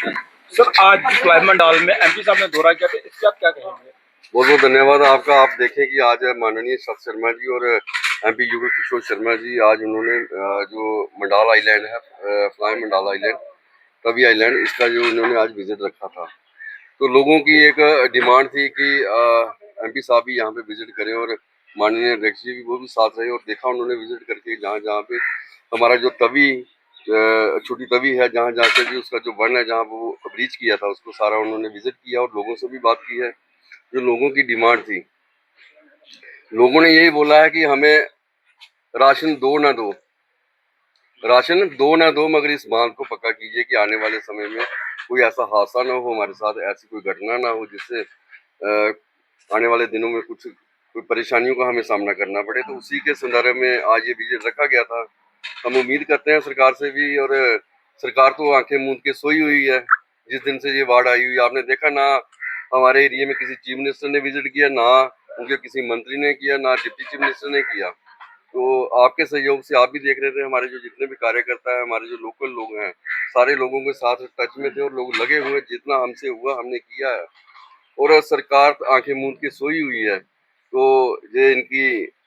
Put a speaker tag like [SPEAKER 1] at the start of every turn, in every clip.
[SPEAKER 1] Sir आज fly Mandal में MP साहब ने दौरा किया था, इससे आप क्या कहेंगे?
[SPEAKER 2] बहुत बहुत धन्यवाद आपका। आप देखें कि आज माननीय शरद शर्मा जी और एमपी यूपी किशोर शर्मा जी आज उन्होंने जो मंडाल आइलैंड है, fly Mandal island, Tawi island, इसका जो उन्होंने आज विजिट रखा था। तो लोगों की एक डिमांड थी कि एमपी साहब भी यहाँ पे विजिट करें और माननीय अध्यक्ष जी भी वो भी साथ रहे, और देखा उन्होंने विजिट करके जहाँ जहाँ पे हमारा जो तवी छोटी तवी है, जहाँ जहाँ से भी उसका जो वन है, जहाँ वो ब्रीच किया था, उसको सारा उन्होंने विजिट किया और लोगों से भी बात की है। जो लोगों की डिमांड थी, लोगों ने यही बोला है कि हमें राशन दो ना दो, राशन दो ना दो, मगर इस बांध को पक्का कीजिए कि आने वाले समय में कोई ऐसा हादसा ना हो, हमारे साथ ऐसी कोई घटना ना हो जिससे आने वाले दिनों में कुछ कोई परेशानियों का हमें सामना करना पड़े। तो उसी के संदर्भ में आज ये विजिट रखा गया था। हम उम्मीद करते हैं सरकार से भी, और सरकार तो आंखें मूंद के सोई हुई है जिस दिन से ये बाढ़ आई हुई। आपने देखा ना, हमारे एरिया में किसी चीफ मिनिस्टर ने विजिट किया, ना उनके किसी मंत्री ने किया, ना डिप्टी चीफ मिनिस्टर ने किया। तो आपके सहयोग से आप भी देख रहे थे, हमारे जो जितने भी कार्यकर्ता है, हमारे जो लोकल लोग हैं, सारे लोगों के साथ टच में थे और लोग लगे हुए, जितना हमसे हुआ हमने किया है। और सरकार आंखें मूंद के सोई हुई है। तो ये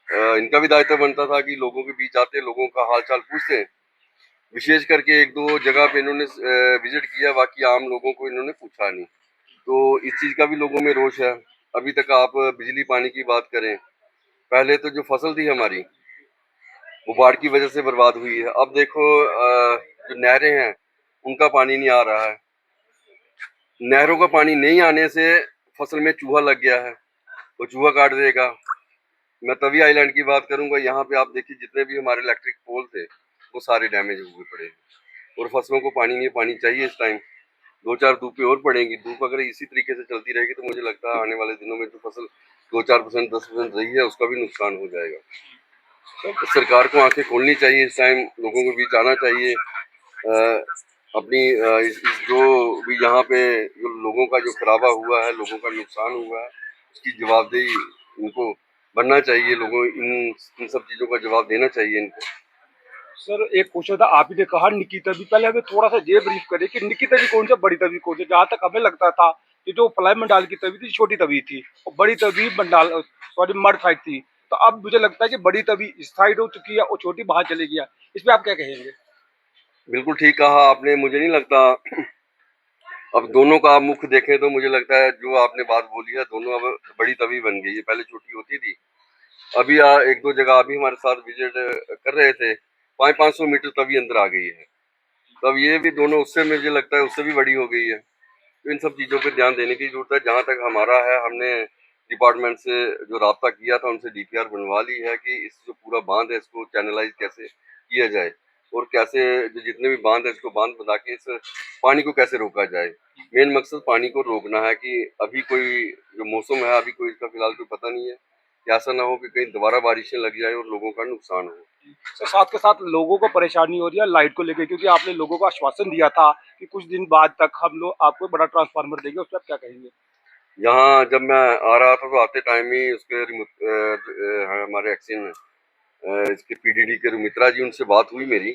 [SPEAKER 2] इनका भी दायित्व बनता था कि लोगों के बीच आते, लोगों का हाल चाल पूछते। विशेष करके एक दो जगह पे इन्होंने विजिट किया, बाकी आम लोगों को इन्होंने पूछा नहीं। तो इस चीज का भी लोगों में रोष है। अभी तक आप बिजली पानी की बात करें, पहले तो जो फसल थी हमारी, वो बाढ़ की वजह से बर्बाद हुई है। अब देखो जो नहरें हैं, उनका पानी नहीं आ रहा है। नहरों का पानी नहीं आने से फसल में चूहा लग गया है, वो चूहा काट देगा। मैं तवी आइलैंड की बात करूंगा, यहाँ पे आप देखिए जितने भी हमारे इलेक्ट्रिक पोल थे वो सारे डैमेज हुए पड़े हैं। और फसलों को पानी नहीं, पानी चाहिए इस टाइम। दो चार धूपें और पड़ेंगी, धूप अगर इसी तरीके से चलती रहेगी तो मुझे लगता है आने वाले दिनों में जो फसल 2-4%, 10% रही है, उसका भी नुकसान हो जाएगा। तो सरकार को आंखें खोलनी चाहिए, इस टाइम लोगों के बीच आना चाहिए। अपनी जो भी यहाँ पे जो लोगों का जो खराबा हुआ है, लोगों का नुकसान हुआ है, उसकी जवाबदेही इनको बनना चाहिए। लोगों इन सब चीजों का जवाब देना चाहिए इनको।
[SPEAKER 1] सर एक क्वेश्चन था, आप ही ने कहा निकी तवी, पहले हमें थोड़ा सा ये ब्रीफ करिए कि निकी तवी कौन सा, बड़ी तवी कौन सी? जहाँ तक हमें लगता था कि जो फ्लाई मंडाल की तवी थी छोटी तवी थी, और बड़ी Tawi Mandal sorry mud side थी। तो अब मुझे लगता है कि बड़ी तवी इस साइड हो चुकी है और छोटी बाहर चली गई है। इस पे आप क्या कहेंगे?
[SPEAKER 2] बिल्कुल ठीक कहा आपने। मुझे नहीं लगता, अब दोनों का आप मुख देखें तो मुझे लगता है जो आपने बात बोली है, दोनों अब बड़ी तवी बन गई है। पहले छोटी होती थी। अभी एक दो जगह अभी हमारे साथ विजिट कर रहे थे, 500-500 मीटर तवी अंदर आ गई है। तो अब ये भी दोनों उससे मुझे लगता है उससे भी बड़ी हो गई है। तो इन सब चीजों पे ध्यान देने की जरूरत है। जहां तक हमारा है, हमने डिपार्टमेंट से जो राब्ता किया था, उनसे डीपीआर बनवा ली है कि इस जो पूरा बांध है इसको चैनलाइज कैसे किया जाए, और कैसे जो जितने भी बांध है इसको बांध बना के इस पानी को कैसे रोका जाए। मेन मकसद पानी को रोकना है कि अभी कोई जो मौसम है, अभी कोई इसका फिलहाल कोई पता नहीं है कि ऐसा ना हो कि कहीं दोबारा बारिशें लग जाए और लोगों का नुकसान हो।
[SPEAKER 1] सर साथ के साथ लोगों को परेशानी हो रही है लाइट को लेकर, क्योंकि आपने लोगों को आश्वासन दिया था कि कुछ दिन बाद तक हम लोग आपको बड़ा ट्रांसफार्मर देंगे, उस पर आप क्या कहेंगे?
[SPEAKER 2] यहाँ जब मैं आ रहा था तो आते टाइम ही उसके हमारे एक्सिन इसके पीडीडी के मित्रा जी, उनसे बात हुई मेरी।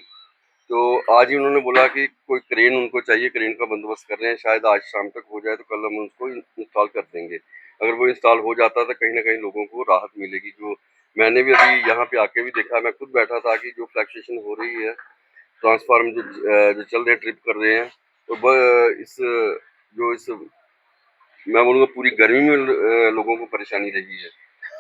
[SPEAKER 2] तो आज ही उन्होंने बोला कि कोई क्रेन उनको चाहिए, क्रेन का बंदोबस्त कर रहे हैं, शायद आज शाम तक हो जाए तो कल हम उसको इंस्टॉल कर देंगे। अगर वो इंस्टॉल हो जाता तो कहीं ना कहीं लोगों को राहत मिलेगी। जो मैंने भी अभी यहाँ पे आके भी देखा, मैं खुद बैठा था कि जो फ्लैक्सेशन हो रही है, ट्रांसफार्म जो चल रहे हैं, ट्रिप कर रहे हैं, तो इस मैं बोलूँगा पूरी गर्मी में लोगों को परेशानी रही है।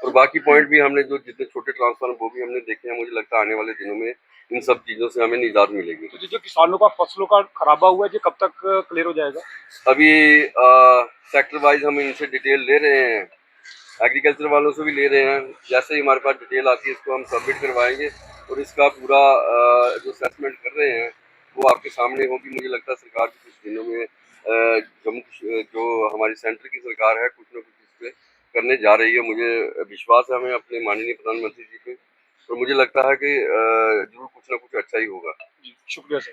[SPEAKER 2] और बाकी पॉइंट भी हमने जो जितने छोटे ट्रांसफार्मर वो भी हमने देखे हैं। मुझे लगता है आने वाले दिनों में इन सब चीज़ों से हमें निजात मिलेगी।
[SPEAKER 1] तो जो किसानों का फसलों का खराबा हुआ है, ये कब तक क्लियर हो जाएगा?
[SPEAKER 2] अभी सेक्टर वाइज हम इनसे डिटेल ले रहे हैं, एग्रीकल्चर वालों से भी ले रहे हैं। जैसे ही हमारे पास डिटेल आती है इसको हम सबमिट करवाएंगे, और इसका पूरा जो असेसमेंट कर रहे हैं वो आपके सामने होगी। मुझे लगता है सरकार भी कुछ दिनों में जो हमारी सेंटर की सरकार है, कुछ ना कुछ इस पे करने जा रही है। मुझे विश्वास है हमें अपने माननीय प्रधानमंत्री जी पे, और मुझे लगता है कि जरूर कुछ ना कुछ अच्छा ही होगा।
[SPEAKER 1] जी शुक्रिया सर।